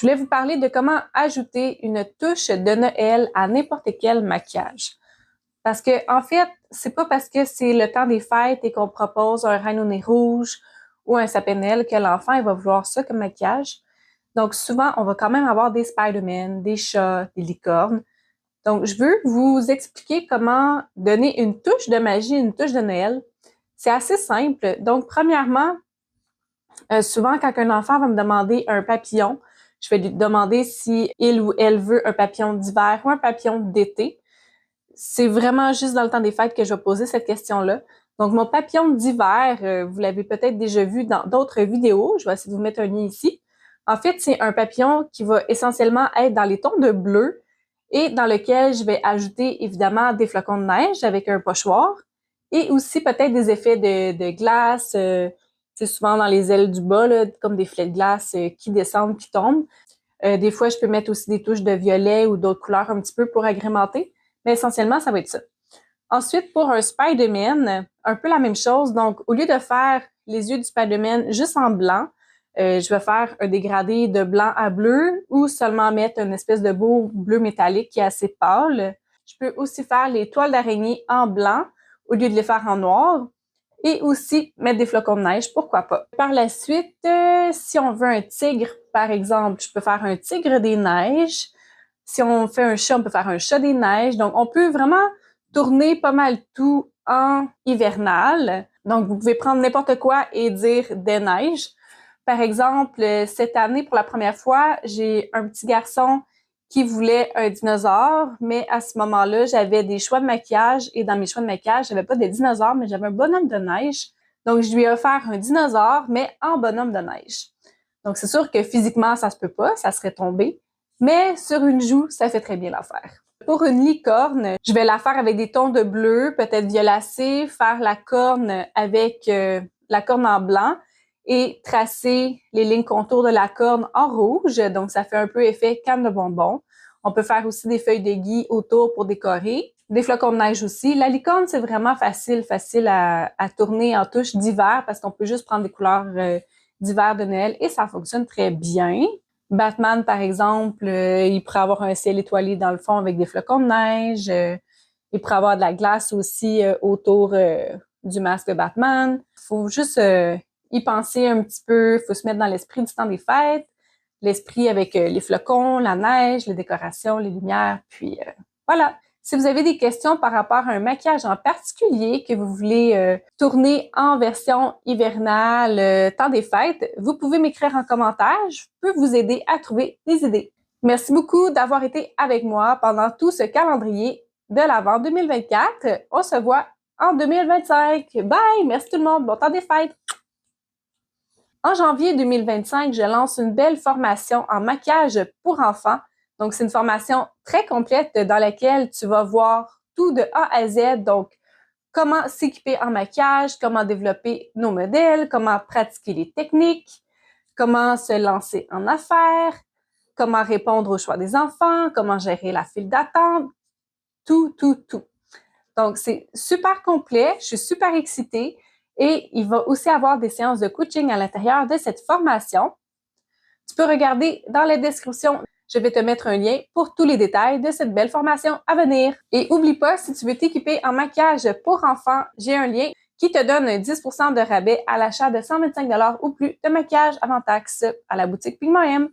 Je voulais vous parler de comment ajouter une touche de Noël à n'importe quel maquillage. Parce que, en fait, c'est pas parce que c'est le temps des fêtes et qu'on propose un reine au nez rouge ou un sapin de Noël que l'enfant il va vouloir ça comme maquillage. Donc, souvent, on va quand même avoir des Spider-Man, des chats, des licornes. Donc, je veux vous expliquer comment donner une touche de magie, une touche de Noël. C'est assez simple. Donc, premièrement, souvent, quand un enfant va me demander un papillon, je vais lui demander si il ou elle veut un papillon d'hiver ou un papillon d'été. C'est vraiment juste dans le temps des fêtes que je vais poser cette question-là. Donc, mon papillon d'hiver, vous l'avez peut-être déjà vu dans d'autres vidéos. Je vais essayer de vous mettre un lien ici. En fait, c'est un papillon qui va essentiellement être dans les tons de bleu et dans lequel je vais ajouter évidemment des flocons de neige avec un pochoir et aussi peut-être des effets de glace, c'est souvent dans les ailes du bas, là, comme des filets de glace qui descendent, qui tombent. Des fois, je peux mettre aussi des touches de violet ou d'autres couleurs un petit peu pour agrémenter, mais essentiellement, ça va être ça. Ensuite, pour un Spider-Man, un peu la même chose. Donc, au lieu de faire les yeux du Spider-Man juste en blanc, je vais faire un dégradé de blanc à bleu ou seulement mettre une espèce de beau bleu métallique qui est assez pâle. Je peux aussi faire les toiles d'araignée en blanc au lieu de les faire en noir et aussi mettre des flocons de neige, pourquoi pas. Par la suite, si on veut un tigre, par exemple, je peux faire un tigre des neiges. Si on fait un chat, on peut faire un chat des neiges. Donc, on peut vraiment tourner pas mal tout en hivernal. Donc, vous pouvez prendre n'importe quoi et dire des neiges. Par exemple, cette année, pour la première fois, j'ai un petit garçon qui voulait un dinosaure, mais à ce moment-là, j'avais des choix de maquillage et dans mes choix de maquillage, j'avais pas de dinosaure, mais j'avais un bonhomme de neige. Donc, je lui ai offert un dinosaure, mais en bonhomme de neige. Donc, c'est sûr que physiquement, ça se peut pas, ça serait tombé, mais sur une joue, ça fait très bien l'affaire. Pour une licorne, je vais la faire avec des tons de bleu, peut-être violacé, faire la corne avec la corne en blanc et tracer les lignes contours de la corne en rouge. Donc, ça fait un peu effet canne de bonbon. On peut faire aussi des feuilles de gui autour pour décorer. Des flocons de neige aussi. La licorne, c'est vraiment facile à tourner en touche d'hiver parce qu'on peut juste prendre des couleurs d'hiver de Noël et ça fonctionne très bien. Batman, par exemple, il pourrait avoir un ciel étoilé dans le fond avec des flocons de neige. Il pourrait avoir de la glace aussi autour du masque de Batman. Faut juste y penser un petit peu. Faut se mettre dans l'esprit du temps des fêtes. L'esprit avec les flocons, la neige, les décorations, les lumières. Puis voilà. Si vous avez des questions par rapport à un maquillage en particulier que vous voulez tourner en version hivernale, temps des fêtes, vous pouvez m'écrire en commentaire. Je peux vous aider à trouver des idées. Merci beaucoup d'avoir été avec moi pendant tout ce calendrier de l'Avent 2024. On se voit en 2025. Bye! Merci tout le monde. Bon temps des fêtes! En janvier 2025, je lance une belle formation en maquillage pour enfants. Donc, c'est une formation très complète dans laquelle tu vas voir tout de A à Z. Donc, comment s'équiper en maquillage, comment développer nos modèles, comment pratiquer les techniques, comment se lancer en affaires, comment répondre aux choix des enfants, comment gérer la file d'attente, tout, tout, tout. Donc, c'est super complet. Je suis super excitée. Et il va aussi avoir des séances de coaching à l'intérieur de cette formation. Tu peux regarder dans la description. Je vais te mettre un lien pour tous les détails de cette belle formation à venir. Et oublie pas, si tu veux t'équiper en maquillage pour enfants, j'ai un lien qui te donne 10% de rabais à l'achat de 125$ ou plus de maquillage avant taxe à la boutique Pigment M.